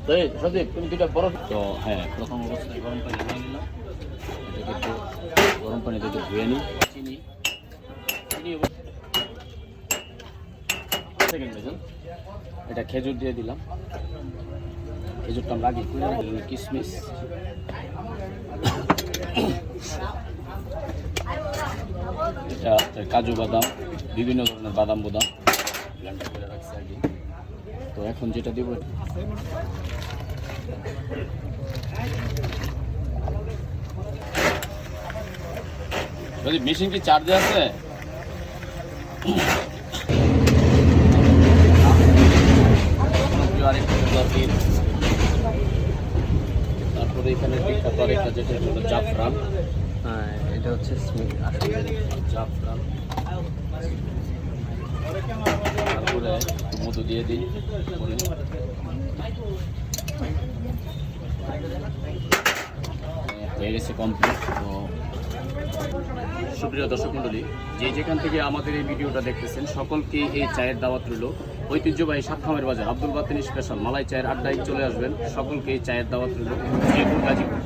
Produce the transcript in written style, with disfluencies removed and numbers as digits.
তো এই সন্দীপ তুমি দুটা বরফ তো হ্যাঁ প্রথম অবস্থায় গরম পানি নিয়ে নিলাম এটাকে একটু গরম পানিতে একটু ধুয়ে নিই চিনি চিনি সেকেন্ড ভেজন এটা খেজুর দিয়ে দিলাম খেজুরটা আমরা আগে করে কিশমিশ এটা কাজু বাদাম বিভিন্ন ধরনের বাদাম বুদাম ব্লেন্ডার করে রাখছি আগে তো এখন যেটা দিব যদি মেশিন কি চার্জে আছে তারপরে এখানে বিখ্যাত আরেকটা যেটা হলো জাফরান হ্যাঁ এটা হচ্ছে জাফরান তারপরে মধু দিয়ে দিই হয়ে গেছে কমপ্লিট তো সুপ্রিয় দর্শক মণ্ডলী যেখান থেকে আমাদের এই ভিডিওটা দেখতেছেন সকলকে এই চায়ের দাওয়াত রইল ঐতিহ্যবাহী সাতখামের বাজার আব্দুল বাতিনি স্পেশাল মালাই চায়ের আড্ডায় চলে আসবেন সকলকে এই চায়ের দাওয়াত রইল গাজীপুর